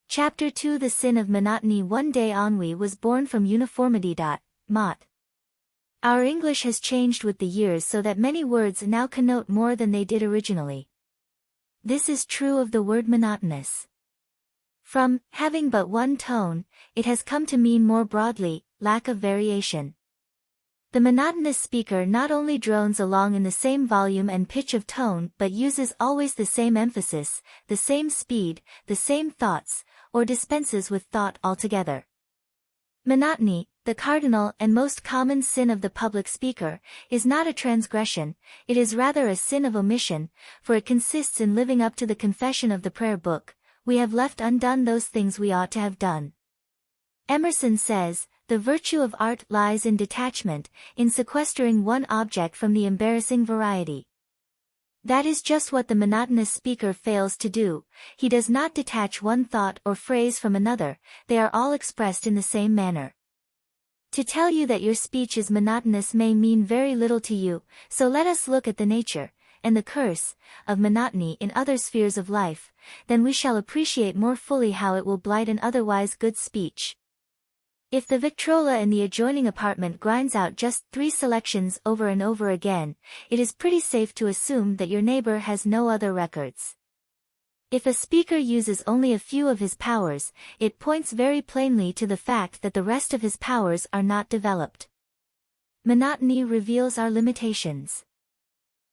Chapter 2 The Sin of Monotony. One day ennui was born from uniformity. Mot. Our English has changed with the years so that many words now connote more than they did originally. This is true of the word monotonous. From having but one tone, it has come to mean more broadly, lack of variation. The monotonous speaker not only drones along in the same volume and pitch of tone but uses always the same emphasis, the same speed, the same thoughts, or dispenses with thought altogether. Monotony, the cardinal and most common sin of the public speaker, is not a transgression, it is rather a sin of omission, for it consists in living up to the confession of the prayer book, "We have left undone those things we ought to have done." Emerson says, "The virtue of art lies in detachment, in sequestering one object from the embarrassing variety." That is just what the monotonous speaker fails to do. He does not detach one thought or phrase from another, they are all expressed in the same manner. To tell you that your speech is monotonous may mean very little to you, so let us look at the nature, and the curse, of monotony in other spheres of life, then we shall appreciate more fully how it will blight an otherwise good speech. If the Victrola in the adjoining apartment grinds out just 3 selections over and over again, it is pretty safe to assume that your neighbor has no other records. If a speaker uses only a few of his powers, it points very plainly to the fact that the rest of his powers are not developed. Monotony reveals our limitations.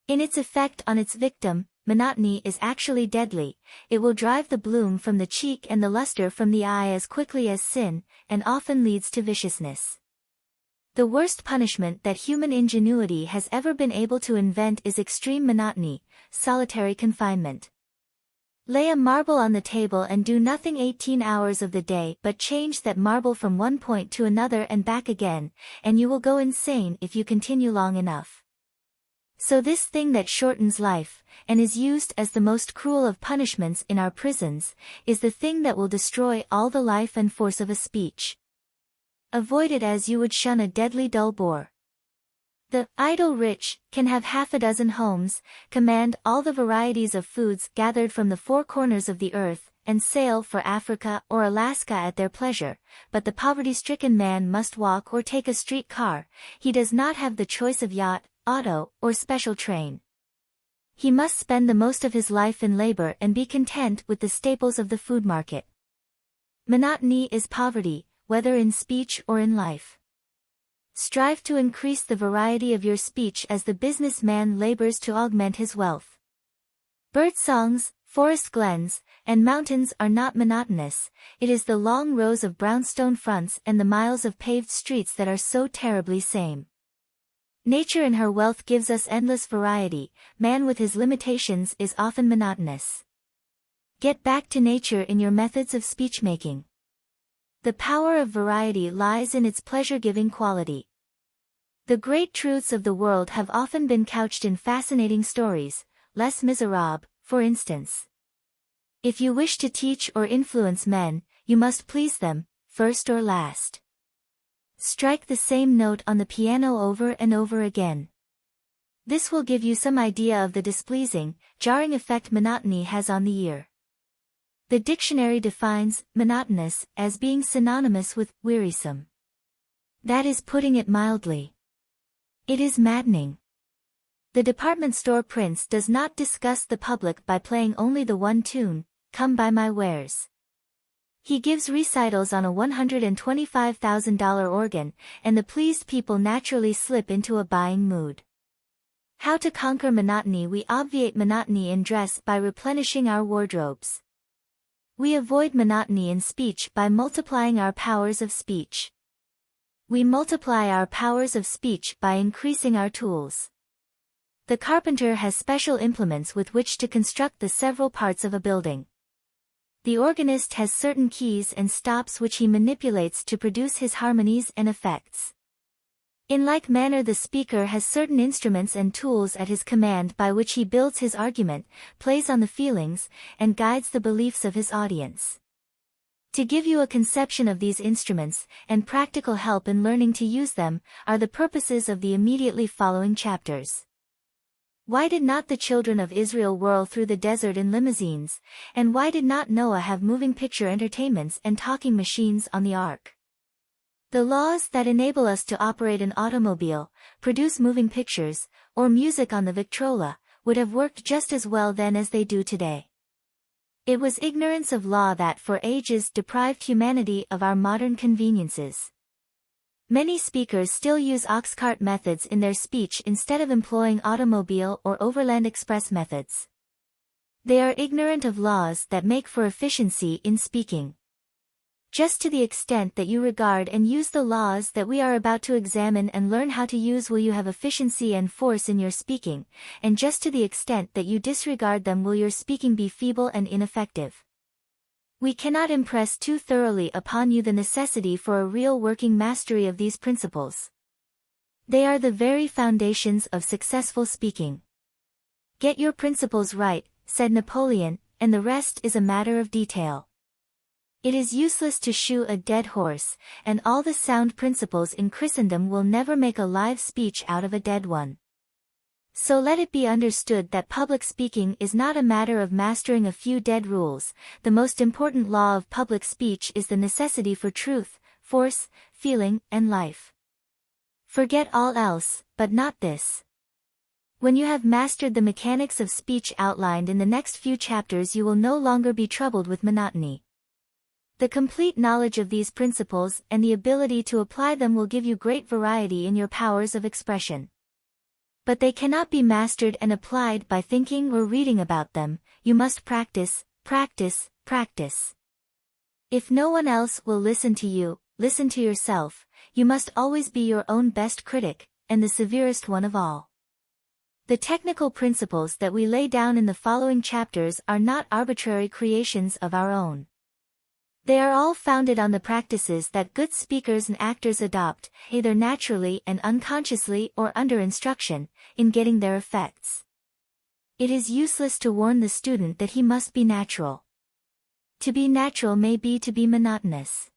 In its effect on its victim, monotony is actually deadly. It will drive the bloom from the cheek and the luster from the eye as quickly as sin, and often leads to viciousness. The worst punishment that human ingenuity has ever been able to invent is extreme monotony, solitary confinement. Lay a marble on the table and do nothing 18 hours of the day but change that marble from one point to another and back again, and you will go insane if you continue long enough. So this thing that shortens life, and is used as the most cruel of punishments in our prisons, is the thing that will destroy all the life and force of a speech. Avoid it as you would shun a deadly dull bore. The idle rich can have half a dozen homes, command all the varieties of foods gathered from the 4 corners of the earth, and sail for Africa or Alaska at their pleasure, but the poverty-stricken man must walk or take a street car. He does not have the choice of yacht, auto, or special train. He must spend the most of his life in labor and be content with the staples of the food market. Monotony is poverty, whether in speech or in life. Strive to increase the variety of your speech as the businessman labors to augment his wealth. Bird songs, forest glens, and mountains are not monotonous, it is the long rows of brownstone fronts and the miles of paved streets that are so terribly same. Nature in her wealth gives us endless variety, man with his limitations is often monotonous. Get back to nature in your methods of speech-making. The power of variety lies in its pleasure-giving quality. The great truths of the world have often been couched in fascinating stories, Les Miserables, for instance. If you wish to teach or influence men, you must please them, first or last. Strike the same note on the piano over and over again. This will give you some idea of the displeasing, jarring effect monotony has on the ear. The dictionary defines monotonous as being synonymous with wearisome. That is putting it mildly. It is maddening. The department store prince does not disgust the public by playing only the one tune, "Come Buy My Wares." He gives recitals on a $125,000 organ, and the pleased people naturally slip into a buying mood. How to conquer monotony? We obviate monotony in dress by replenishing our wardrobes. We avoid monotony in speech by multiplying our powers of speech. We multiply our powers of speech by increasing our tools. The carpenter has special implements with which to construct the several parts of a building. The organist has certain keys and stops which he manipulates to produce his harmonies and effects. In like manner the speaker has certain instruments and tools at his command by which he builds his argument, plays on the feelings, and guides the beliefs of his audience. To give you a conception of these instruments, and practical help in learning to use them, are the purposes of the immediately following chapters. Why did not the children of Israel whirl through the desert in limousines, and why did not Noah have moving picture entertainments and talking machines on the ark? The laws that enable us to operate an automobile, produce moving pictures, or music on the Victrola, would have worked just as well then as they do today. It was ignorance of law that for ages deprived humanity of our modern conveniences. Many speakers still use ox-cart methods in their speech instead of employing automobile or overland express methods. They are ignorant of laws that make for efficiency in speaking. Just to the extent that you regard and use the laws that we are about to examine and learn how to use will you have efficiency and force in your speaking, and just to the extent that you disregard them will your speaking be feeble and ineffective. We cannot impress too thoroughly upon you the necessity for a real working mastery of these principles. They are the very foundations of successful speaking. Get your principles right, said Napoleon, and the rest is a matter of detail. It is useless to shoe a dead horse, and all the sound principles in Christendom will never make a live speech out of a dead one. So let it be understood that public speaking is not a matter of mastering a few dead rules. The most important law of public speech is the necessity for truth, force, feeling, and life. Forget all else, but not this. When you have mastered the mechanics of speech outlined in the next few chapters, you will no longer be troubled with monotony. The complete knowledge of these principles and the ability to apply them will give you great variety in your powers of expression. But they cannot be mastered and applied by thinking or reading about them. You must practice, practice, practice. If no one else will listen to you, listen to yourself. You must always be your own best critic, and the severest one of all. The technical principles that we lay down in the following chapters are not arbitrary creations of our own. They are all founded on the practices that good speakers and actors adopt, either naturally and unconsciously or under instruction, in getting their effects. It is useless to warn the student that he must be natural. To be natural may be to be monotonous.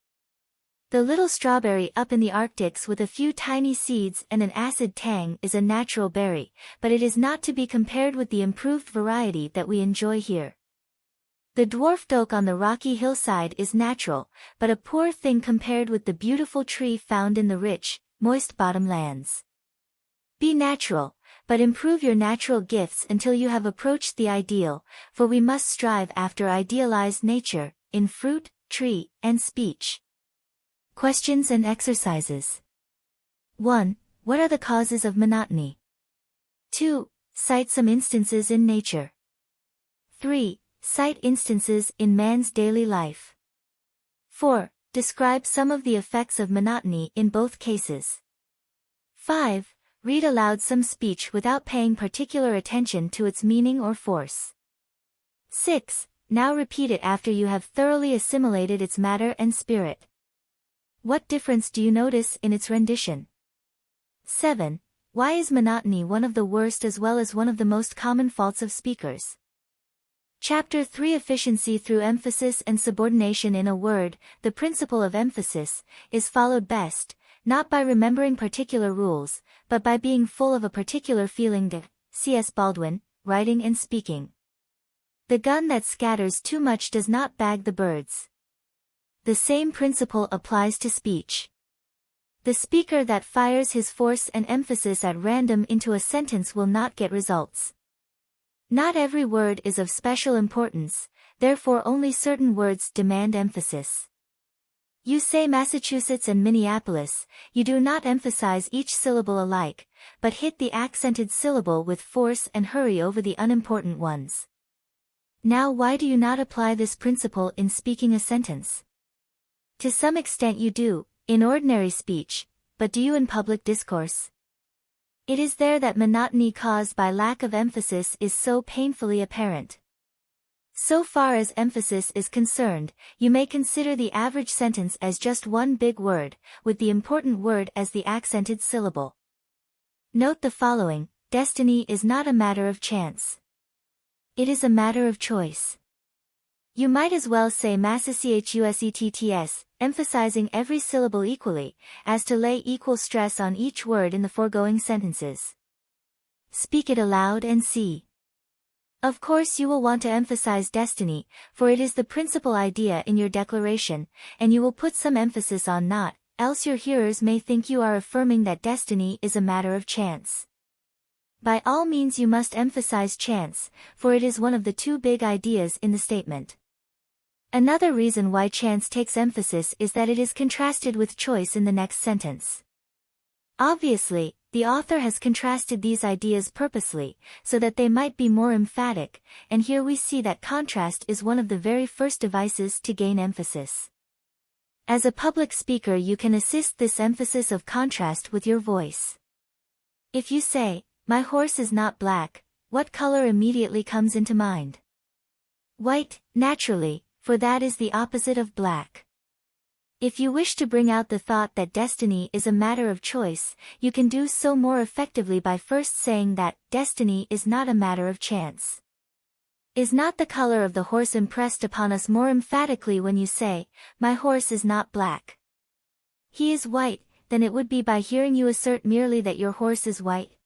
The little strawberry up in the Arctics with a few tiny seeds and an acid tang is a natural berry, but it is not to be compared with the improved variety that we enjoy here. The dwarfed oak on the rocky hillside is natural, but a poor thing compared with the beautiful tree found in the rich, moist bottom lands. Be natural, but improve your natural gifts until you have approached the ideal, for we must strive after idealized nature, in fruit, tree, and speech. Questions and exercises. 1. What are the causes of monotony? 2. Cite some instances in nature. 3. Cite instances in man's daily life. 4. Describe some of the effects of monotony in both cases. 5. Read aloud some speech without paying particular attention to its meaning or force. 6. Now repeat it after you have thoroughly assimilated its matter and spirit. What difference do you notice in its rendition? 7. Why is monotony one of the worst as well as one of the most common faults of speakers? Chapter 3 Efficiency through emphasis and subordination. In a word, the principle of emphasis is followed best, not by remembering particular rules, but by being full of a particular feeling. C.S. Baldwin, Writing and Speaking. The gun that scatters too much does not bag the birds. The same principle applies to speech. The speaker that fires his force and emphasis at random into a sentence will not get results. Not every word is of special importance, therefore only certain words demand emphasis. You say Massachusetts and Minneapolis, you do not emphasize each syllable alike, but hit the accented syllable with force and hurry over the unimportant ones. Now why do you not apply this principle in speaking a sentence? To some extent you do, in ordinary speech, but do you in public discourse? It is there that monotony caused by lack of emphasis is so painfully apparent. So far as emphasis is concerned, you may consider the average sentence as just one big word, with the important word as the accented syllable. Note the following: destiny is not a matter of chance. It is a matter of choice. You might as well say Massachusetts, emphasizing every syllable equally, as to lay equal stress on each word in the foregoing sentences. Speak it aloud and see. Of course you will want to emphasize destiny, for it is the principal idea in your declaration, and you will put some emphasis on not, else your hearers may think you are affirming that destiny is a matter of chance. By all means you must emphasize chance, for it is one of the two big ideas in the statement. Another reason why chance takes emphasis is that it is contrasted with choice in the next sentence. Obviously, the author has contrasted these ideas purposely, so that they might be more emphatic, and here we see that contrast is one of the very first devices to gain emphasis. As a public speaker you can assist this emphasis of contrast with your voice. If you say, "My horse is not black," what color immediately comes into mind? White, naturally, for that is the opposite of black. If you wish to bring out the thought that destiny is a matter of choice, you can do so more effectively by first saying that destiny is not a matter of chance. Is not the color of the horse impressed upon us more emphatically when you say, "My horse is not black"? He is white, than it would be by hearing you assert merely that your horse is white.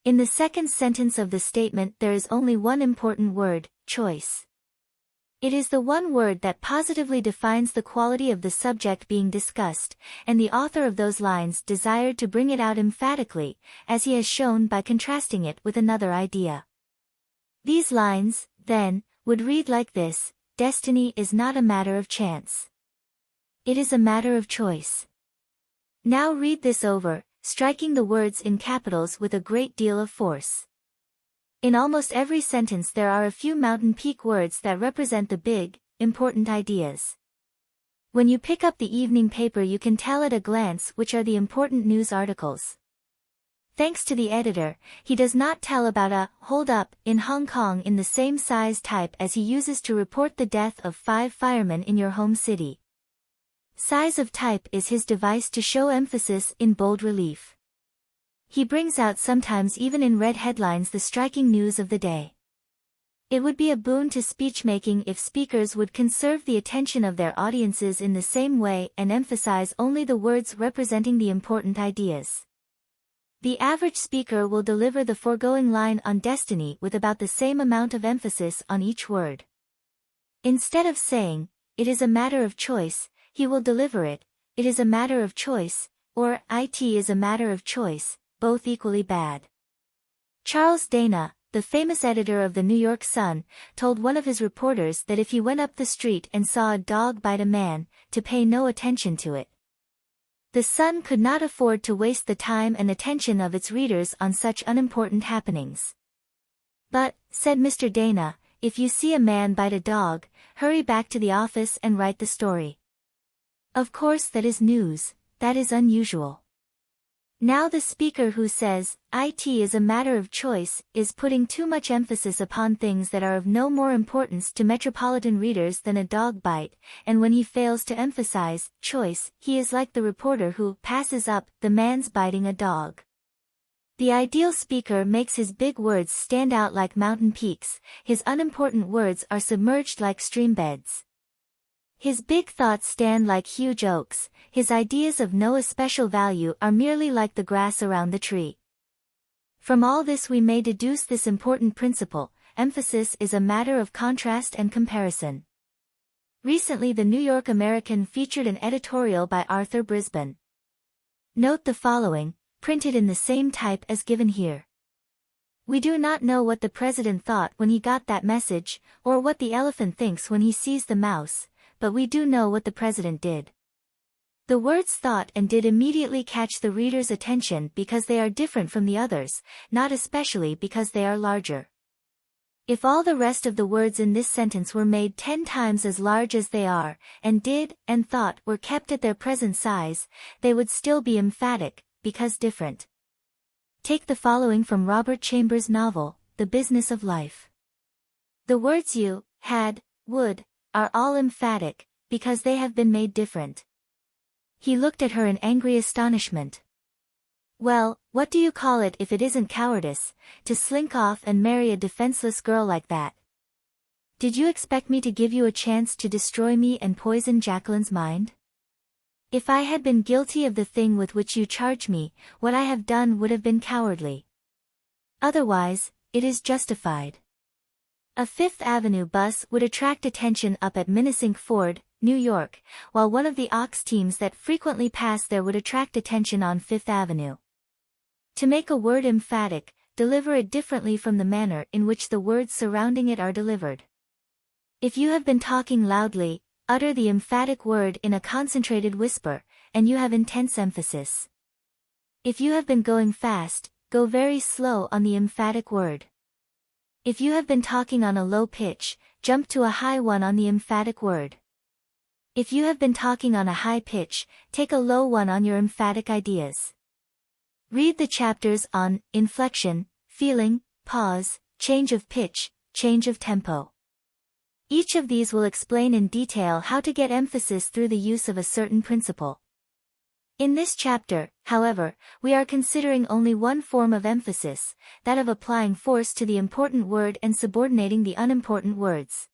In the second sentence of the statement there is only one important word, choice. It is the one word that positively defines the quality of the subject being discussed, and the author of those lines desired to bring it out emphatically, as he has shown by contrasting it with another idea. These lines, then, would read like this: destiny is not a matter of chance. It is a matter of choice. Now read this over, striking the words in capitals with a great deal of force. In almost every sentence there are a few mountain peak words that represent the big, important ideas. When you pick up the evening paper you can tell at a glance which are the important news articles. Thanks to the editor, he does not tell about a hold-up in Hong Kong in the same size type as he uses to report the death of 5 firemen in your home city. Size of type is his device to show emphasis in bold relief. He brings out sometimes even in red headlines the striking news of the day. It would be a boon to speechmaking if speakers would conserve the attention of their audiences in the same way and emphasize only the words representing the important ideas. The average speaker will deliver the foregoing line on destiny with about the same amount of emphasis on each word. Instead of saying, "It is a matter of choice," he will deliver it, "It is a matter of choice," or "It is a matter of choice," both equally bad. Charles Dana, the famous editor of the New York Sun, told one of his reporters that if he went up the street and saw a dog bite a man, to pay no attention to it. The Sun could not afford to waste the time and attention of its readers on such unimportant happenings. "But," said Mr. Dana, "if you see a man bite a dog, hurry back to the office and write the story." Of course that is news, that is unusual. Now the speaker who says, "It is a matter of choice," is putting too much emphasis upon things that are of no more importance to metropolitan readers than a dog bite, and when he fails to emphasize choice, he is like the reporter who passes up the man's biting a dog. The ideal speaker makes his big words stand out like mountain peaks, his unimportant words are submerged like stream beds. His big thoughts stand like huge oaks, his ideas of no especial value are merely like the grass around the tree. From all this we may deduce this important principle: emphasis is a matter of contrast and comparison. Recently the New York American featured an editorial by Arthur Brisbane. Note the following, printed in the same type as given here. "We do not know what the president thought when he got that message, or what the elephant thinks when he sees the mouse, but we do know what the president did." The words thought and did immediately catch the reader's attention because they are different from the others, not especially because they are larger. If all the rest of the words in this sentence were made 10 times as large as they are, and did and thought were kept at their present size, they would still be emphatic, because different. Take the following from Robert Chambers' novel, The Business of Life. The words you, had, would, are all emphatic, because they have been made different. He looked at her in angry astonishment. "Well, what do you call it if it isn't cowardice, to slink off and marry a defenseless girl like that? Did you expect me to give you a chance to destroy me and poison Jacqueline's mind? If I had been guilty of the thing with which you charge me, what I have done would have been cowardly. Otherwise, it is justified. A Fifth Avenue bus would attract attention up at Minnesink Ford, New York, while one of the ox teams that frequently pass there would attract attention on Fifth Avenue. To make a word emphatic, deliver it differently from the manner in which the words surrounding it are delivered. If you have been talking loudly, utter the emphatic word in a concentrated whisper, and you have intense emphasis. If you have been going fast, go very slow on the emphatic word. If you have been talking on a low pitch, jump to a high one on the emphatic word. If you have been talking on a high pitch, take a low one on your emphatic ideas. Read the chapters on inflection, feeling, pause, change of pitch, change of tempo. Each of these will explain in detail how to get emphasis through the use of a certain principle. In this chapter, however, we are considering only one form of emphasis, that of applying force to the important word and subordinating the unimportant words.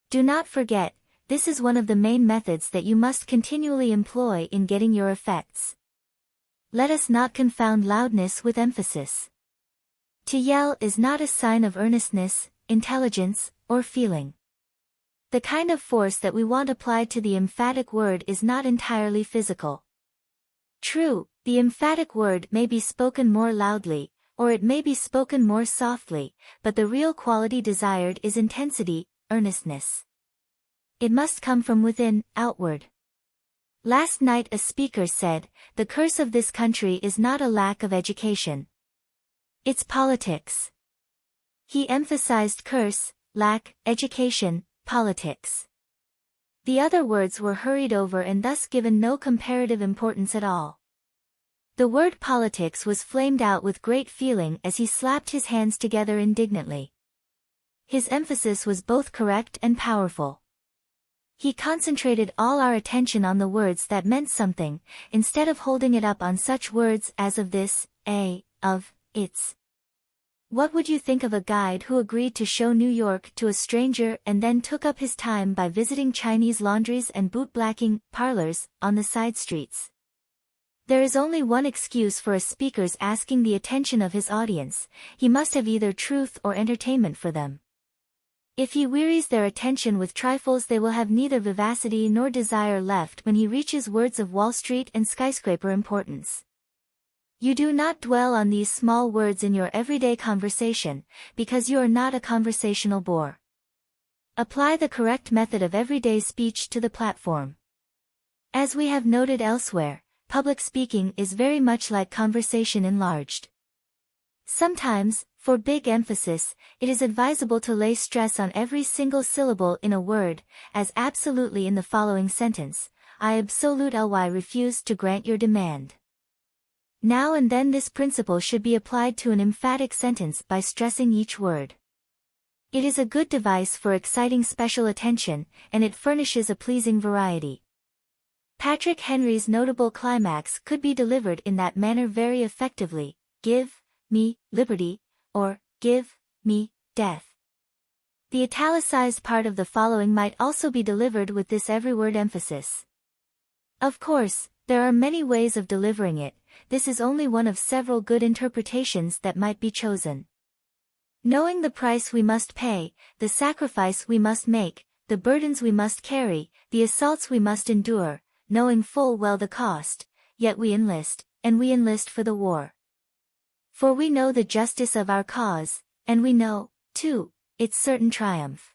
Do not forget, this is one of the main methods that you must continually employ in getting your effects. Let us not confound loudness with emphasis. To yell is not a sign of earnestness, intelligence, or feeling. The kind of force that we want applied to the emphatic word is not entirely physical. True, the emphatic word may be spoken more loudly, or it may be spoken more softly, but the real quality desired is intensity, earnestness. It must come from within, outward. Last night a speaker said, "The curse of this country is not a lack of education. It's politics." He emphasized curse, lack, education, politics. The other words were hurried over and thus given no comparative importance at all. The word politics was flamed out with great feeling as he slapped his hands together indignantly. His emphasis was both correct and powerful. He concentrated all our attention on the words that meant something, instead of holding it up on such words as of this, of, its. What would you think of a guide who agreed to show New York to a stranger and then took up his time by visiting Chinese laundries and bootblacking parlors on the side streets? There is only one excuse for a speaker's asking the attention of his audience: he must have either truth or entertainment for them. If he wearies their attention with trifles, they will have neither vivacity nor desire left when he reaches words of Wall Street and skyscraper importance. You do not dwell on these small words in your everyday conversation, because you are not a conversational bore. Apply the correct method of everyday speech to the platform. As we have noted elsewhere, public speaking is very much like conversation enlarged. Sometimes, for big emphasis, it is advisable to lay stress on every single syllable in a word, as absolutely in the following sentence: "I absolutely refuse to grant your demand." Now and then this principle should be applied to an emphatic sentence by stressing each word. It is a good device for exciting special attention, and it furnishes a pleasing variety. Patrick Henry's notable climax could be delivered in that manner very effectively: "Give me liberty," or "Give me death." The italicized part of the following might also be delivered with this every word emphasis. Of course, there are many ways of delivering it. This is only one of several good interpretations that might be chosen. Knowing the price we must pay, the sacrifice we must make, the burdens we must carry, the assaults we must endure, knowing full well the cost, yet we enlist, and we enlist for the war. For we know the justice of our cause, and we know, too, its certain triumph.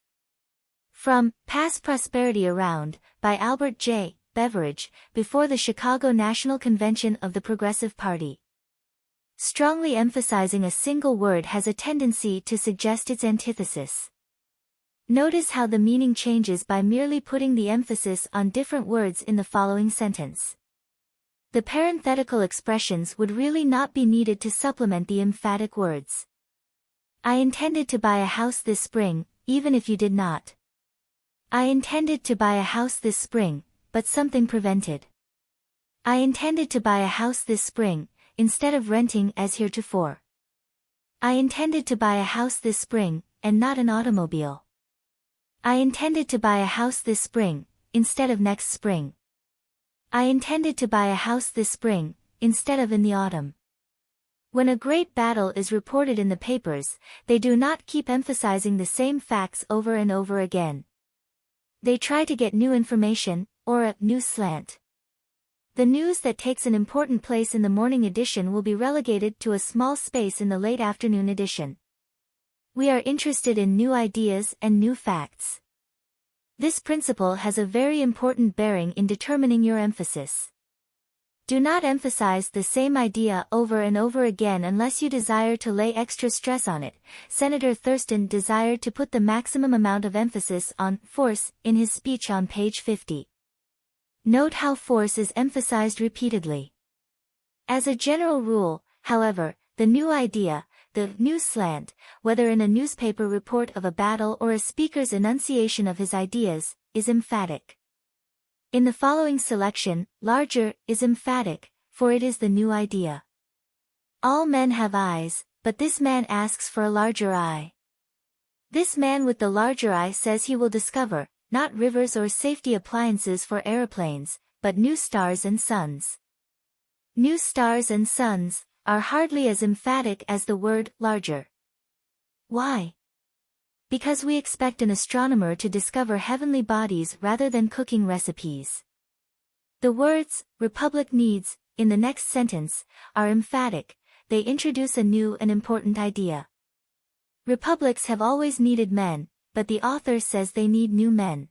From Pass Prosperity Around, by Albert J. Beveridge, before the Chicago National Convention of the Progressive Party. Strongly emphasizing a single word has a tendency to suggest its antithesis. Notice how the meaning changes by merely putting the emphasis on different words in the following sentence. The parenthetical expressions would really not be needed to supplement the emphatic words. I intended to buy a house this spring, even if you did not. I intended to buy a house this spring, but something prevented. I intended to buy a house this spring, instead of renting as heretofore. I intended to buy a house this spring, and not an automobile. I intended to buy a house this spring, instead of next spring. I intended to buy a house this spring, instead of in the autumn. When a great battle is reported in the papers, they do not keep emphasizing the same facts over and over again. They try to get new information, or a new slant. The news that takes an important place in the morning edition will be relegated to a small space in the late afternoon edition. We are interested in new ideas and new facts. This principle has a very important bearing in determining your emphasis. Do not emphasize the same idea over and over again unless you desire to lay extra stress on it. Senator Thurston desired to put the maximum amount of emphasis on force in his speech on page 50. Note how force is emphasized repeatedly. As a general rule, however, the new idea, the new slant, whether in a newspaper report of a battle or a speaker's enunciation of his ideas, is emphatic. In the following selection, larger is emphatic, for it is the new idea. All men have eyes, but this man asks for a larger eye. This man with the larger eye says he will discover, not rivers or safety appliances for aeroplanes, but new stars and suns. New stars and suns are hardly as emphatic as the word larger. Why? Because we expect an astronomer to discover heavenly bodies rather than cooking recipes. The words, republic needs, in the next sentence, are emphatic. They introduce a new and important idea. Republics have always needed men, but the author says they need new men.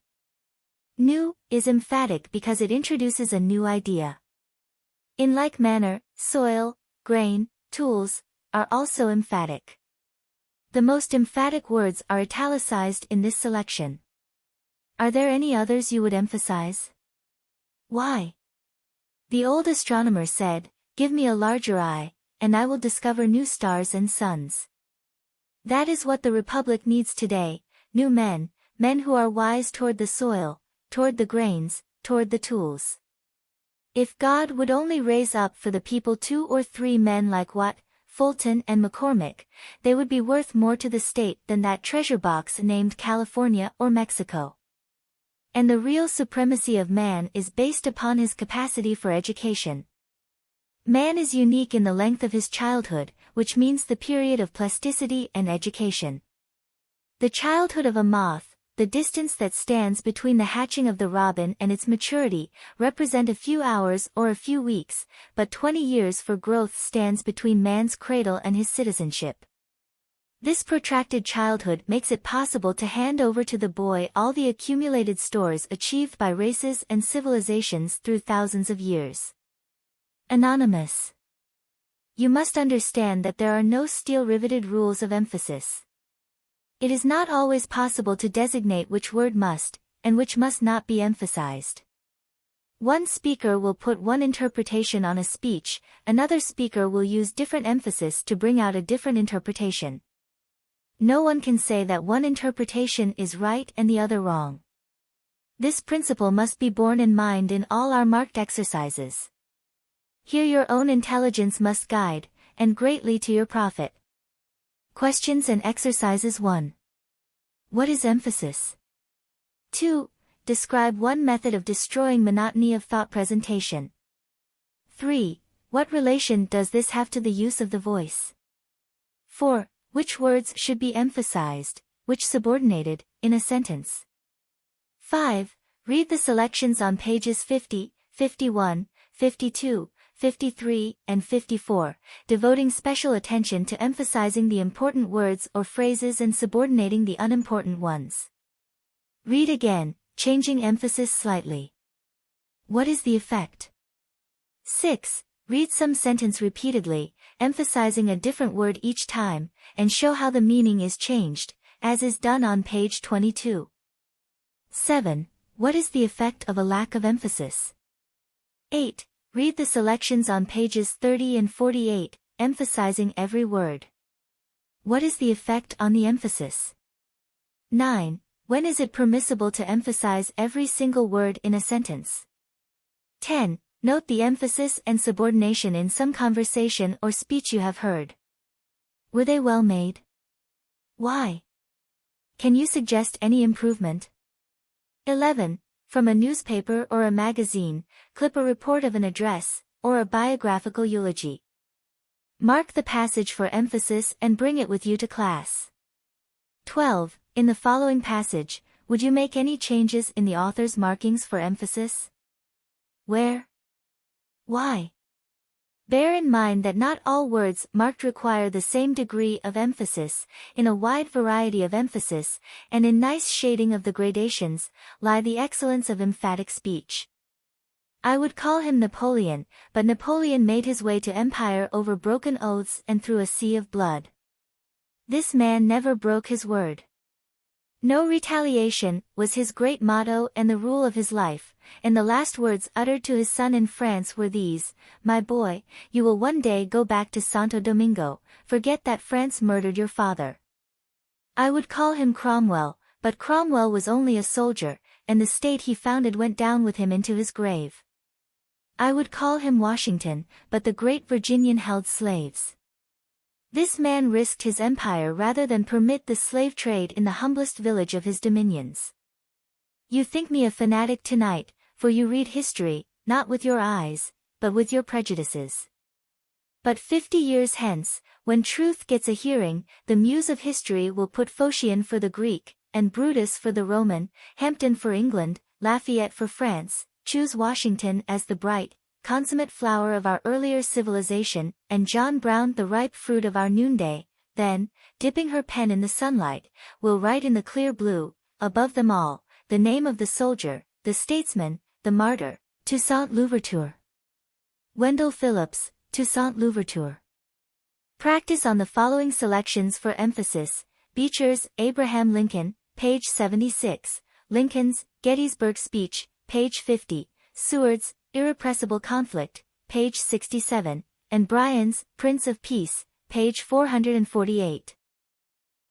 New is emphatic because it introduces a new idea. In like manner, soil, grain, tools, are also emphatic. The most emphatic words are italicized in this selection. Are there any others you would emphasize? Why? The old astronomer said, "Give me a larger eye, and I will discover new stars and suns." That is what the Republic needs today, new men, men who are wise toward the soil, toward the grains, toward the tools. If God would only raise up for the people 2 or 3 men like Watt, Fulton and McCormick, they would be worth more to the state than that treasure box named California or Mexico. And the real supremacy of man is based upon his capacity for education. Man is unique in the length of his childhood, which means the period of plasticity and education. The childhood of a moth, the distance that stands between the hatching of the robin and its maturity, represent a few hours or a few weeks, but 20 years for growth stands between man's cradle and his citizenship. This protracted childhood makes it possible to hand over to the boy all the accumulated stores achieved by races and civilizations through thousands of years. Anonymous. You must understand that there are no steel-riveted rules of emphasis. It is not always possible to designate which word must, and which must not be emphasized. One speaker will put one interpretation on a speech, another speaker will use different emphasis to bring out a different interpretation. No one can say that one interpretation is right and the other wrong. This principle must be borne in mind in all our marked exercises. Here your own intelligence must guide, and greatly to your profit. Questions and exercises 1. What is emphasis? 2. Describe one method of destroying monotony of thought presentation. 3. What relation does this have to the use of the voice? 4. Which words should be emphasized, which subordinated, in a sentence? 5. Read the selections on pages 50, 51, 52, 53, and 54, devoting special attention to emphasizing the important words or phrases and subordinating the unimportant ones. Read again, changing emphasis slightly. What is the effect? 6. Read some sentence repeatedly, emphasizing a different word each time, and show how the meaning is changed, as is done on page 22. 7. What is the effect of a lack of emphasis? 8. Read the selections on pages 30 and 48, emphasizing every word. What is the effect on the emphasis? 9. When is it permissible to emphasize every single word in a sentence? 10. Note the emphasis and subordination in some conversation or speech you have heard. Were they well made? Why? Can you suggest any improvement? 11. From a newspaper or a magazine, clip a report of an address, or a biographical eulogy. Mark the passage for emphasis and bring it with you to class. 12. In the following passage, would you make any changes in the author's markings for emphasis? Where? Why? Bear in mind that not all words marked require the same degree of emphasis. In a wide variety of emphasis, and in nice shading of the gradations, lie the excellence of emphatic speech. I would call him Napoleon, but Napoleon made his way to empire over broken oaths and through a sea of blood. This man never broke his word. No retaliation was his great motto and the rule of his life, and the last words uttered to his son in France were these: "My boy, you will one day go back to Santo Domingo, forget that France murdered your father." I would call him Cromwell, but Cromwell was only a soldier, and the state he founded went down with him into his grave. I would call him Washington, but the great Virginian held slaves. This man risked his empire rather than permit the slave trade in the humblest village of his dominions. You think me a fanatic tonight, for you read history, not with your eyes, but with your prejudices. But 50 years hence, when truth gets a hearing, the muse of history will put Phocion for the Greek, and Brutus for the Roman, Hampden for England, Lafayette for France, choose Washington as the bright, consummate flower of our earlier civilization, and John Brown the ripe fruit of our noonday, then, dipping her pen in the sunlight, will write in the clear blue, above them all, the name of the soldier, the statesman, the martyr, Toussaint Louverture. Wendell Phillips, Toussaint Louverture. Practice on the following selections for emphasis: Beecher's Abraham Lincoln, page 76, Lincoln's Gettysburg Speech, page 50, Seward's Irrepressible Conflict, page 67, and Bryan's Prince of Peace, page 448.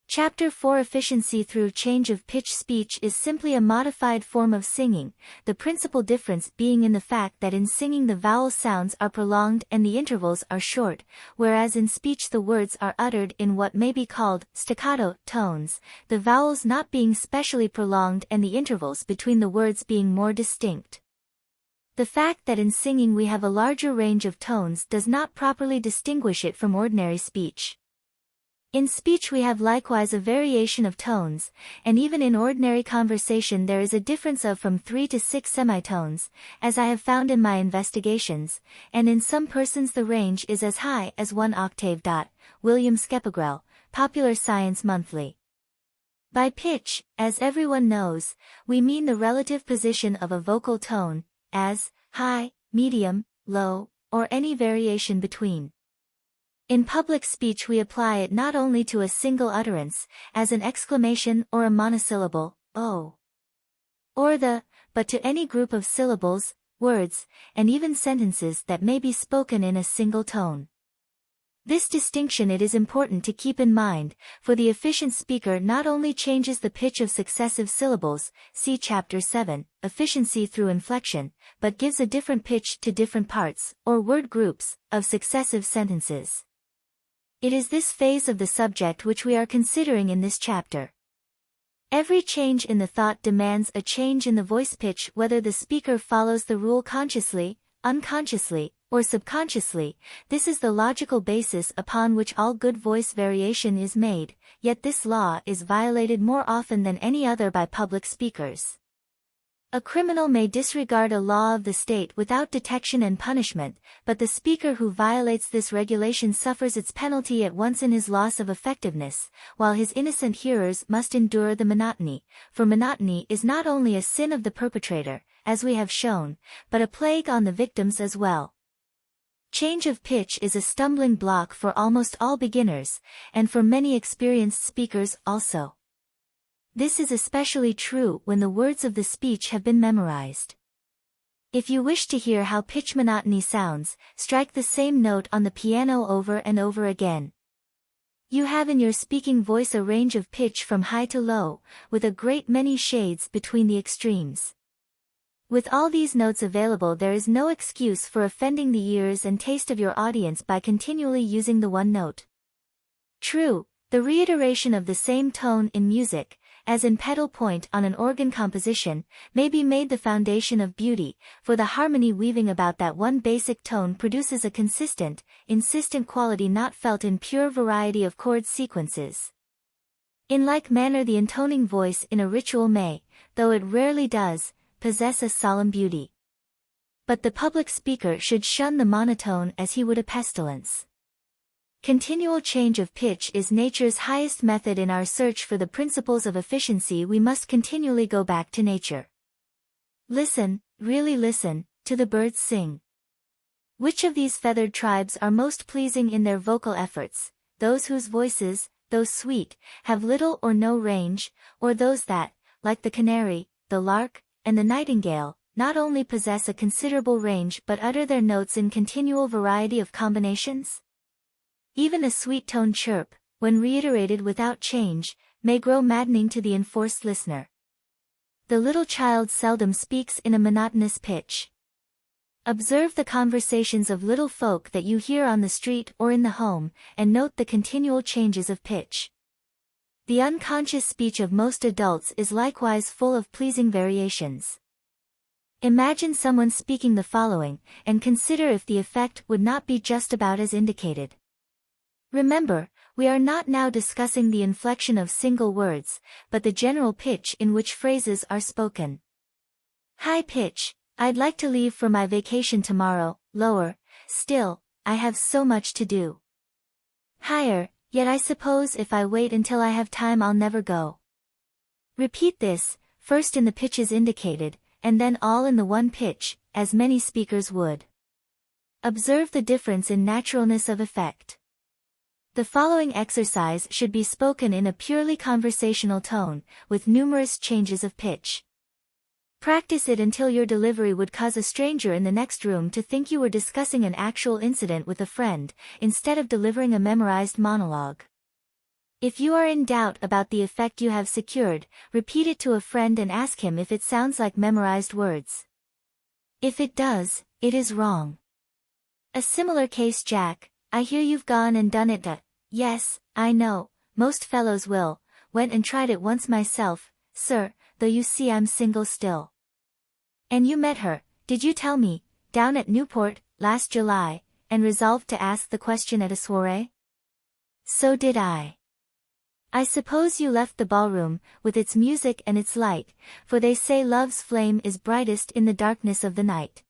Chapter 4 Efficiency through change of pitch. Speech is simply a modified form of singing, the principal difference being in the fact that in singing the vowel sounds are prolonged and the intervals are short, whereas in speech the words are uttered in what may be called staccato tones, the vowels not being specially prolonged and the intervals between the words being more distinct. The fact that in singing we have a larger range of tones does not properly distinguish it from ordinary speech. In speech we have likewise a variation of tones, and even in ordinary conversation there is a difference of from 3 to 6 semitones, as I have found in my investigations, and in some persons the range is as high as 1 octave. William Skepagrel, Popular Science Monthly. By pitch, as everyone knows, we mean the relative position of a vocal tone, as high, medium, low, or any variation between. In public speech we apply it not only to a single utterance, as an exclamation or a monosyllable, oh, or the, but to any group of syllables, words, and even sentences that may be spoken in a single tone. This distinction it is important to keep in mind, for the efficient speaker not only changes the pitch of successive syllables, see Chapter 7, Efficiency through Inflection, but gives a different pitch to different parts, or word groups, of successive sentences. It is this phase of the subject which we are considering in this chapter. Every change in the thought demands a change in the voice pitch, whether the speaker follows the rule consciously, unconsciously, or subconsciously. This is the logical basis upon which all good voice variation is made, yet this law is violated more often than any other by public speakers. A criminal may disregard a law of the state without detection and punishment, but the speaker who violates this regulation suffers its penalty at once in his loss of effectiveness, while his innocent hearers must endure the monotony, for monotony is not only a sin of the perpetrator, as we have shown, but a plague on the victims as well. Change of pitch is a stumbling block for almost all beginners, and for many experienced speakers also. This is especially true when the words of the speech have been memorized. If you wish to hear how pitch monotony sounds, strike the same note on the piano over and over again. You have in your speaking voice a range of pitch from high to low, with a great many shades between the extremes. With all these notes available, there is no excuse for offending the ears and taste of your audience by continually using the one note. True, the reiteration of the same tone in music, as in pedal point on an organ composition, may be made the foundation of beauty, for the harmony weaving about that one basic tone produces a consistent, insistent quality not felt in pure variety of chord sequences. In like manner the intoning voice in a ritual may, though it rarely does, possess a solemn beauty. But the public speaker should shun the monotone as he would a pestilence. Continual change of pitch is nature's highest method. In our search for the principles of efficiency we must continually go back to nature. Listen, really listen, to the birds sing. Which of these feathered tribes are most pleasing in their vocal efforts, those whose voices, though sweet, have little or no range, or those that, like the canary, the lark, and the nightingale, not only possess a considerable range but utter their notes in continual variety of combinations? Even a sweet-toned chirp, when reiterated without change, may grow maddening to the enforced listener. The little child seldom speaks in a monotonous pitch. Observe the conversations of little folk that you hear on the street or in the home, and note the continual changes of pitch. The unconscious speech of most adults is likewise full of pleasing variations. Imagine someone speaking the following, and consider if the effect would not be just about as indicated. Remember, we are not now discussing the inflection of single words, but the general pitch in which phrases are spoken. High pitch, I'd like to leave for my vacation tomorrow. Lower, still, I have so much to do. Higher, yet I suppose if I wait until I have time I'll never go. Repeat this, first in the pitches indicated, and then all in the one pitch, as many speakers would. Observe the difference in naturalness of effect. The following exercise should be spoken in a purely conversational tone, with numerous changes of pitch. Practice it until your delivery would cause a stranger in the next room to think you were discussing an actual incident with a friend, instead of delivering a memorized monologue. If you are in doubt about the effect you have secured, repeat it to a friend and ask him if it sounds like memorized words. If it does, it is wrong. A similar case: Jack, I hear you've gone and done it. Yes, I know, most fellows will, went and tried it once myself, sir, though you see I'm single still. And you met her, did you tell me, down at Newport, last July, and resolved to ask the question at a soirée? So did I. I suppose you left the ballroom, with its music and its light, for they say love's flame is brightest in the darkness of the night.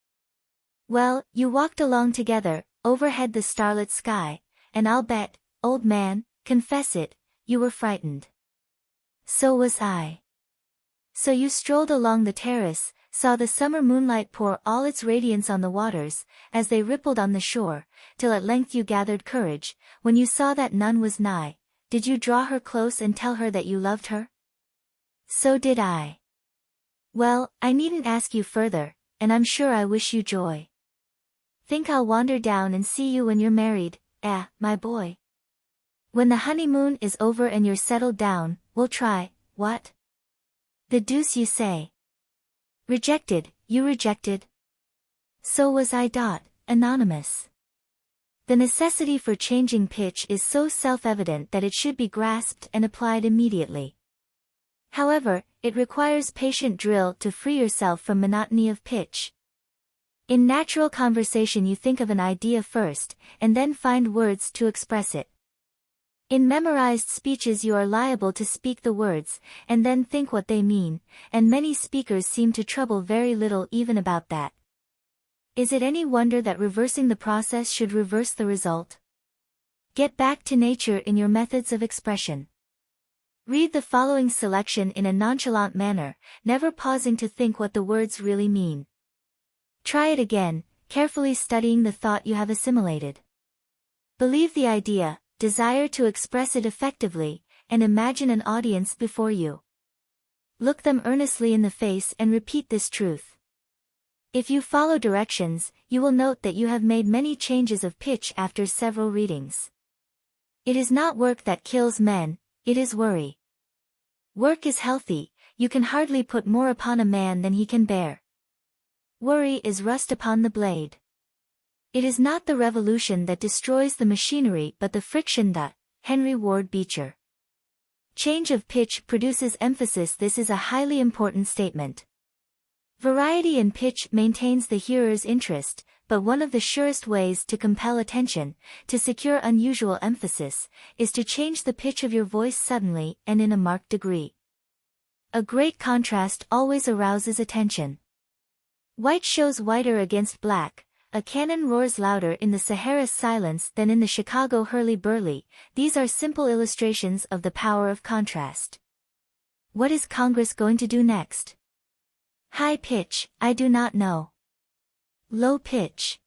Well, you walked along together, overhead the starlit sky, and I'll bet, old man, confess it, you were frightened. So was I. So you strolled along the terrace, saw the summer moonlight pour all its radiance on the waters, as they rippled on the shore, till at length you gathered courage, when you saw that none was nigh, did you draw her close and tell her that you loved her? So did I. Well, I needn't ask you further, and I'm sure I wish you joy. Think I'll wander down and see you when you're married, my boy. When the honeymoon is over and you're settled down, we'll try, what? The deuce you say. Rejected, you rejected? So was I. Anonymous. The necessity for changing pitch is so self-evident that it should be grasped and applied immediately. However, it requires patient drill to free yourself from monotony of pitch. In natural conversation you think of an idea first, and then find words to express it. In memorized speeches you are liable to speak the words, and then think what they mean, and many speakers seem to trouble very little even about that. Is it any wonder that reversing the process should reverse the result? Get back to nature in your methods of expression. Read the following selection in a nonchalant manner, never pausing to think what the words really mean. Try it again, carefully studying the thought you have assimilated. Believe the idea, desire to express it effectively, and imagine an audience before you. Look them earnestly in the face and repeat this truth. If you follow directions, you will note that you have made many changes of pitch after several readings. It is not work that kills men, it is worry. Work is healthy, you can hardly put more upon a man than he can bear. Worry is rust upon the blade. It is not the revolution that destroys the machinery but the friction that, Henry Ward Beecher. Change of pitch produces emphasis. This is a highly important statement. Variety in pitch maintains the hearer's interest, but one of the surest ways to compel attention, to secure unusual emphasis, is to change the pitch of your voice suddenly and in a marked degree. A great contrast always arouses attention. White shows whiter against black, a cannon roars louder in the Sahara's silence than in the Chicago hurly-burly. These are simple illustrations of the power of contrast. What is Congress going to do next? High pitch, I do not know. Low pitch.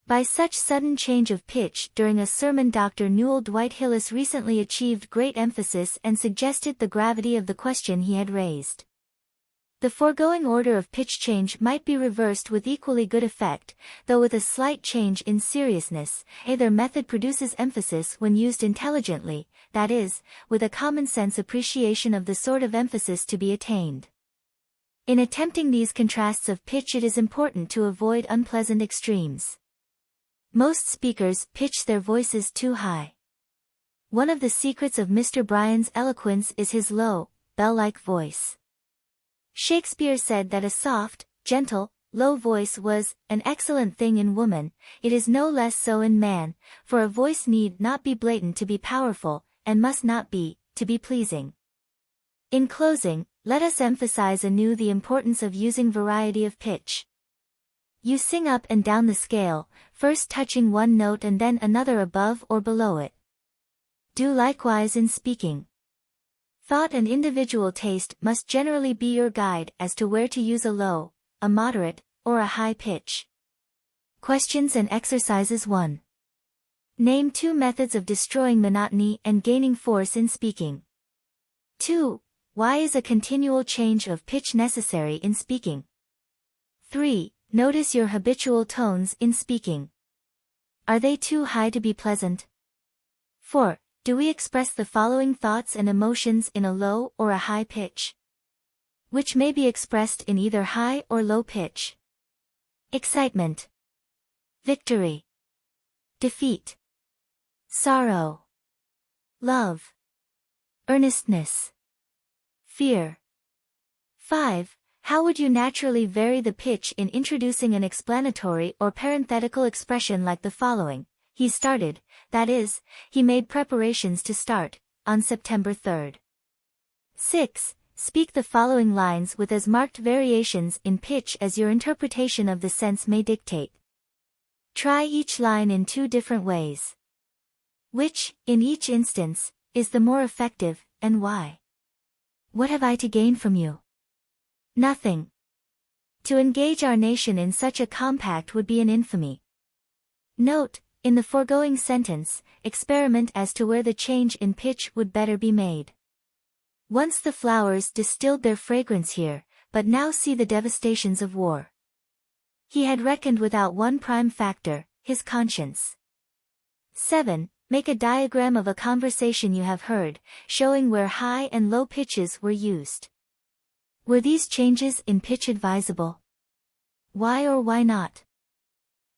By such sudden change of pitch during a sermon, Dr. Newell Dwight Hillis recently achieved great emphasis and suggested the gravity of the question he had raised. The foregoing order of pitch change might be reversed with equally good effect, though with a slight change in seriousness. Either method produces emphasis when used intelligently, that is, with a common-sense appreciation of the sort of emphasis to be attained. In attempting these contrasts of pitch, it is important to avoid unpleasant extremes. Most speakers pitch their voices too high. One of the secrets of Mr. Bryan's eloquence is his low, bell-like voice. Shakespeare said that a soft, gentle, low voice was an excellent thing in woman. It is no less so in man, for a voice need not be blatant to be powerful, and must not be, to be pleasing. In closing, let us emphasize anew the importance of using variety of pitch. You sing up and down the scale, first touching one note and then another above or below it. Do likewise in speaking. Thought and individual taste must generally be your guide as to where to use a low, a moderate, or a high pitch. Questions and exercises 1. Name 2 methods of destroying monotony and gaining force in speaking. 2. Why is a continual change of pitch necessary in speaking? 3. Notice your habitual tones in speaking. Are they too high to be pleasant? 4. Do we express the following thoughts and emotions in a low or a high pitch? Which may be expressed in either high or low pitch. Excitement. Victory. Defeat. Sorrow. Love. Earnestness. Fear. 5. How would you naturally vary the pitch in introducing an explanatory or parenthetical expression like the following? He started, that is, he made preparations to start, on September 3rd. 6. Speak the following lines with as marked variations in pitch as your interpretation of the sense may dictate. Try each line in 2 different ways. Which, in each instance, is the more effective, and why? What have I to gain from you? Nothing. To engage our nation in such a compact would be an infamy. Note, in the foregoing sentence, experiment as to where the change in pitch would better be made. Once the flowers distilled their fragrance here, but now see the devastations of war. He had reckoned without one prime factor, his conscience. 7. Make a diagram of a conversation you have heard, showing where high and low pitches were used. Were these changes in pitch advisable? Why or why not?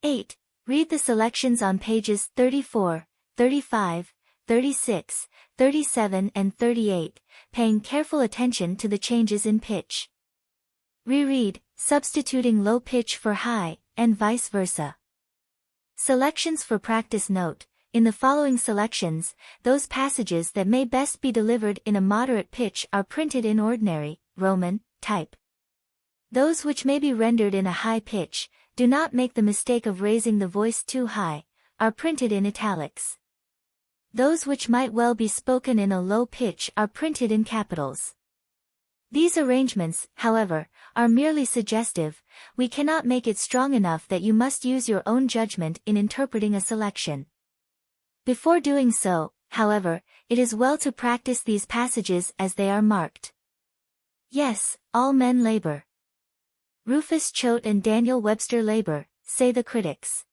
8. Read the selections on pages 34, 35, 36, 37 and 38, paying careful attention to the changes in pitch. Reread, substituting low pitch for high, and vice versa. Selections for practice. Note, in the following selections, those passages that may best be delivered in a moderate pitch are printed in ordinary, Roman, type. Those which may be rendered in a high pitch, do not make the mistake of raising the voice too high, are printed in italics. Those which might well be spoken in a low pitch are printed in capitals. These arrangements, however, are merely suggestive. We cannot make it strong enough that you must use your own judgment in interpreting a selection. Before doing so, however, it is well to practice these passages as they are marked. Yes, all men labor. Rufus Choate and Daniel Webster labor, say the critics.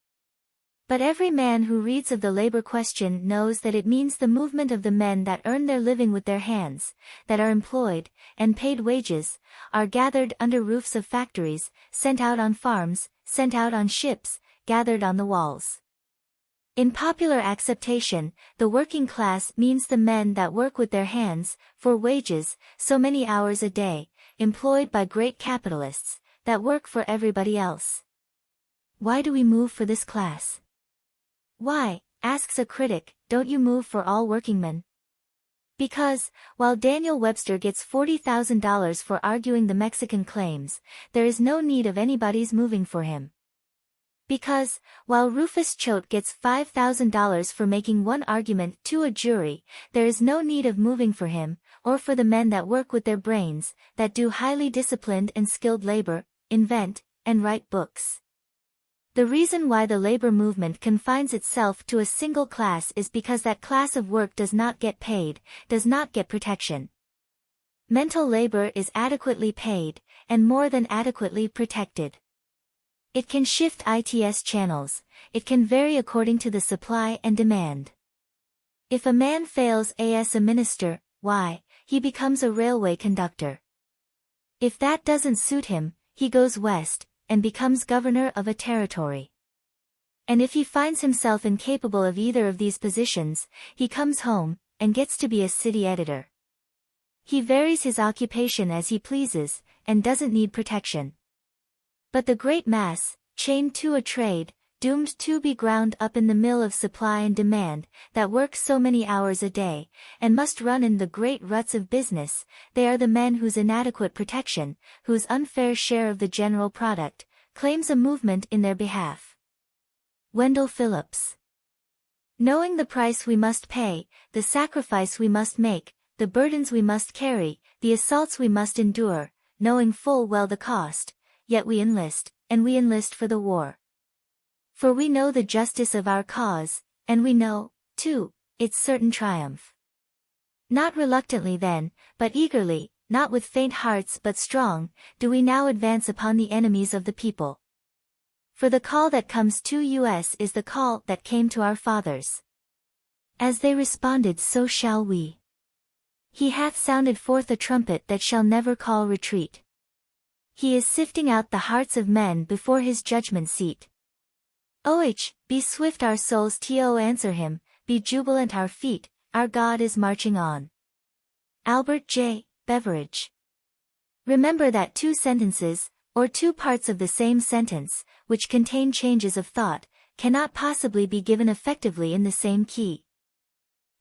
But every man who reads of the labor question knows that it means the movement of the men that earn their living with their hands, that are employed, and paid wages, are gathered under roofs of factories, sent out on farms, sent out on ships, gathered on the walls. In popular acceptation, the working class means the men that work with their hands, for wages, so many hours a day, employed by great capitalists, that work for everybody else. Why do we move for this class? Why, asks a critic, don't you move for all workingmen? Because, while Daniel Webster gets $40,000 for arguing the Mexican claims, there is no need of anybody's moving for him. Because, while Rufus Choate gets $5,000 for making one argument to a jury, there is no need of moving for him, or for the men that work with their brains, that do highly disciplined and skilled labor, invent, and write books. The reason why the labor movement confines itself to a single class is because that class of work does not get paid, does not get protection. Mental labor is adequately paid, and more than adequately protected. It can shift its channels, it can vary according to the supply and demand. If a man fails as a minister, why, he becomes a railway conductor. If that doesn't suit him, he goes west, and becomes governor of a territory. And if he finds himself incapable of either of these positions, he comes home, and gets to be a city editor. He varies his occupation as he pleases, and doesn't need protection. But the great mass, chained to a trade, doomed to be ground up in the mill of supply and demand, that work so many hours a day, and must run in the great ruts of business, they are the men whose inadequate protection, whose unfair share of the general product, claims a movement in their behalf. Wendell Phillips. Knowing the price we must pay, the sacrifice we must make, the burdens we must carry, the assaults we must endure, knowing full well the cost, yet we enlist, and we enlist for the war. For we know the justice of our cause, and we know, too, its certain triumph. Not reluctantly then, but eagerly, not with faint hearts but strong, do we now advance upon the enemies of the people. For the call that comes to us is the call that came to our fathers. As they responded, so shall we. He hath sounded forth a trumpet that shall never call retreat. He is sifting out the hearts of men before his judgment seat. Be swift our souls to answer him, be jubilant our feet, our God is marching on. Albert J. Beveridge. Remember that two sentences, or two parts of the same sentence, which contain changes of thought, cannot possibly be given effectively in the same key.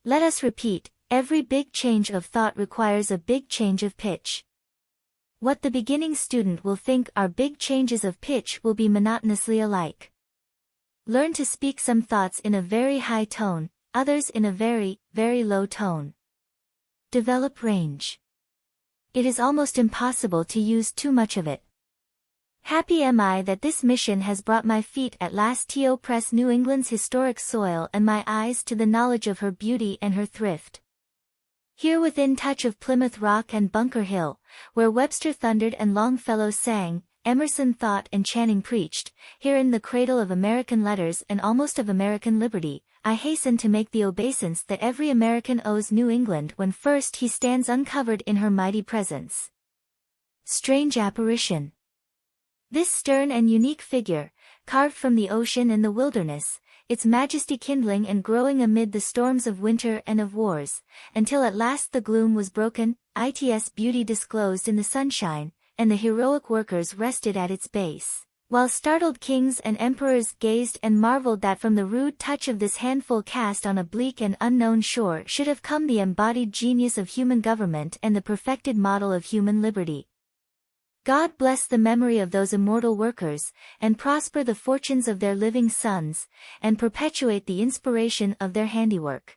Let us repeat, every big change of thought requires a big change of pitch. What the beginning student will think are big changes of pitch will be monotonously alike. Learn to speak some thoughts in a very high tone, others in a very, very low tone. Develop range. It is almost impossible to use too much of it. Happy am I that this mission has brought my feet at last to press New England's historic soil and my eyes to the knowledge of her beauty and her thrift. Here within touch of Plymouth Rock and Bunker Hill, where Webster thundered and Longfellow sang, Emerson thought and Channing preached, here in the cradle of American letters and almost of American liberty, I hasten to make the obeisance that every American owes New England when first he stands uncovered in her mighty presence. Strange apparition. This stern and unique figure, carved from the ocean and the wilderness, its majesty kindling and growing amid the storms of winter and of wars, until at last the gloom was broken, its beauty disclosed in the sunshine, and the heroic workers rested at its base, while startled kings and emperors gazed and marveled that from the rude touch of this handful cast on a bleak and unknown shore should have come the embodied genius of human government and the perfected model of human liberty. God bless the memory of those immortal workers, and prosper the fortunes of their living sons, and perpetuate the inspiration of their handiwork.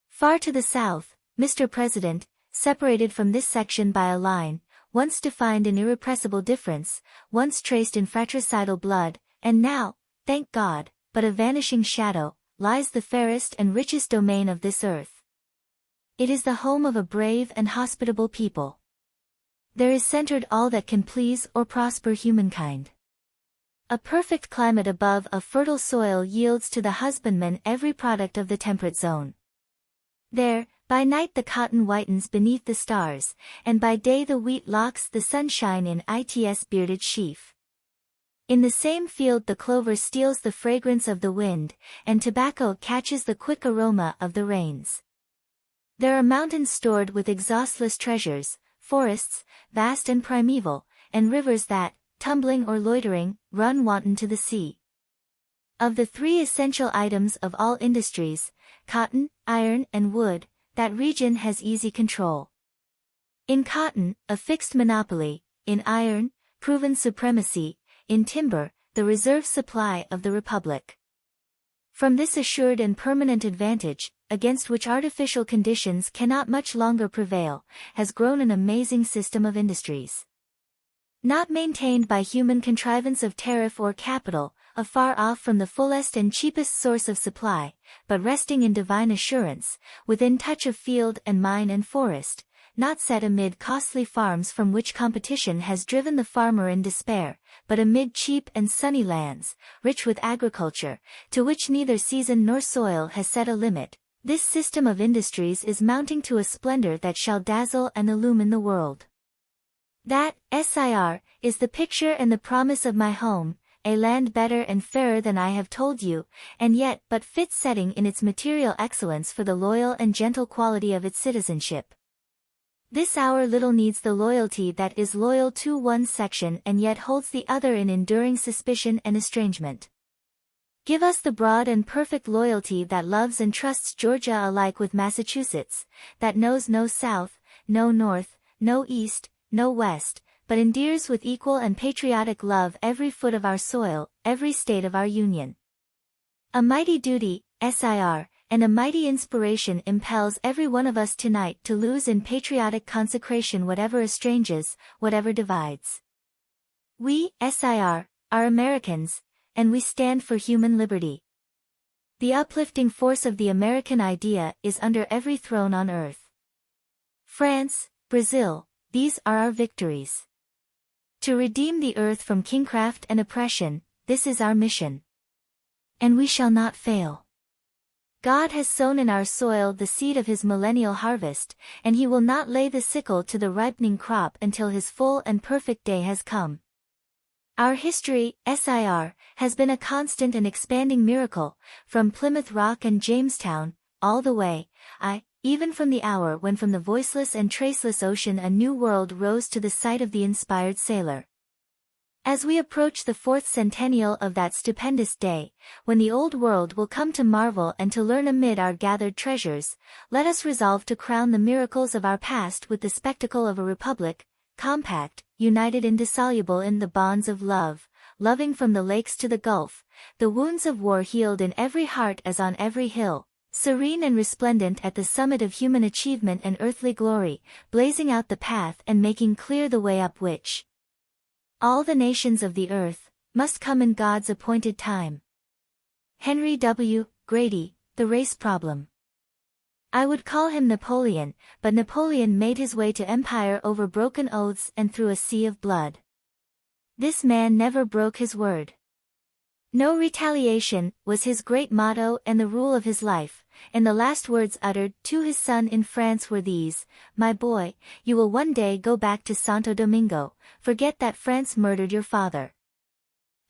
Far to the south, Mr. President, separated from this section by a line, once defined an irrepressible difference, once traced in fratricidal blood, and now, thank God, but a vanishing shadow, lies the fairest and richest domain of this earth. It is the home of a brave and hospitable people. There is centered all that can please or prosper humankind. A perfect climate above a fertile soil yields to the husbandman every product of the temperate zone. There, by night the cotton whitens beneath the stars, and by day the wheat locks the sunshine in its bearded sheaf. In the same field the clover steals the fragrance of the wind, and tobacco catches the quick aroma of the rains. There are mountains stored with exhaustless treasures, forests, vast and primeval, and rivers that, tumbling or loitering, run wanton to the sea. Of the three essential items of all industries, cotton, iron, and wood, that region has easy control. In cotton, a fixed monopoly; in iron, proven supremacy; in timber, the reserve supply of the Republic. From this assured and permanent advantage, against which artificial conditions cannot much longer prevail, has grown an amazing system of industries. Not maintained by human contrivance of tariff or capital, afar off from the fullest and cheapest source of supply, but resting in divine assurance, within touch of field and mine and forest, not set amid costly farms from which competition has driven the farmer in despair, but amid cheap and sunny lands, rich with agriculture, to which neither season nor soil has set a limit. This system of industries is mounting to a splendor that shall dazzle and illumine the world. That, Sir, is the picture and the promise of my home, a land better and fairer than I have told you, and yet but fit setting in its material excellence for the loyal and gentle quality of its citizenship. This hour little needs the loyalty that is loyal to one section and yet holds the other in enduring suspicion and estrangement. Give us the broad and perfect loyalty that loves and trusts Georgia alike with Massachusetts, that knows no south, no north, no east, no west, but endears with equal and patriotic love every foot of our soil, every state of our Union. A mighty duty, Sir, and a mighty inspiration impels every one of us tonight to lose in patriotic consecration whatever estranges, whatever divides. We, Sir, are Americans, and we stand for human liberty. The uplifting force of the American idea is under every throne on earth. France, Brazil, these are our victories. To redeem the earth from kingcraft and oppression, this is our mission. And we shall not fail. God has sown in our soil the seed of his millennial harvest, and he will not lay the sickle to the ripening crop until his full and perfect day has come. Our history, Sir, has been a constant and expanding miracle, from Plymouth Rock and Jamestown, all the way, even from the hour when from the voiceless and traceless ocean a new world rose to the sight of the inspired sailor. As we approach the 4th centennial of that stupendous day, when the old world will come to marvel and to learn amid our gathered treasures, let us resolve to crown the miracles of our past with the spectacle of a republic, compact, united indissoluble in the bonds of love, loving from the lakes to the Gulf, the wounds of war healed in every heart as on every hill, serene and resplendent at the summit of human achievement and earthly glory, blazing out the path and making clear the way up which all the nations of the earth must come in God's appointed time. Henry W. Grady, The Race Problem. I would call him Napoleon, but Napoleon made his way to empire over broken oaths and through a sea of blood. This man never broke his word. No retaliation was his great motto and the rule of his life, and the last words uttered to his son in France were these: "My boy, you will one day go back to Santo Domingo, forget that France murdered your father."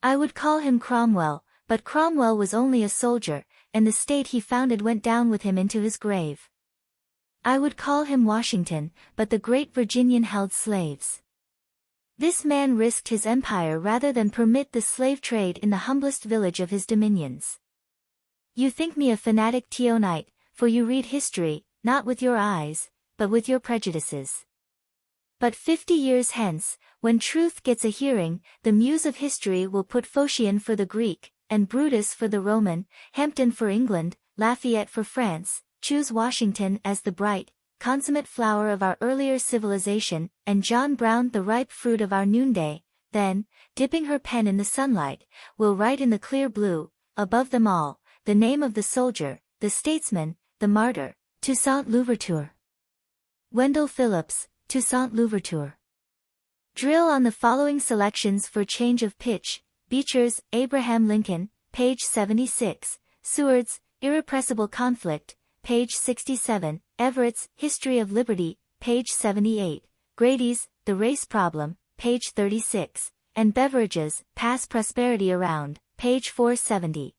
I would call him Cromwell, but Cromwell was only a soldier, and the state he founded went down with him into his grave. I would call him Washington, but the great Virginian held slaves. This man risked his empire rather than permit the slave trade in the humblest village of his dominions. You think me a fanatic Teonite, for you read history, not with your eyes, but with your prejudices. But 50 years hence, when truth gets a hearing, the muse of history will put Phocion for the Greek, and Brutus for the Roman, Hampden for England, Lafayette for France, choose Washington as the bright, consummate flower of our earlier civilization, and John Brown the ripe fruit of our noonday, then, dipping her pen in the sunlight, will write in the clear blue, above them all, the name of the soldier, the statesman, the martyr, Toussaint Louverture. Wendell Phillips, Toussaint Louverture. Drill on the following selections for change of pitch: Beecher's Abraham Lincoln, page 76, Seward's Irrepressible Conflict, page 67, Everett's History of Liberty, page 78, Grady's The Race Problem, page 36, and beverages, pass prosperity around, page 470.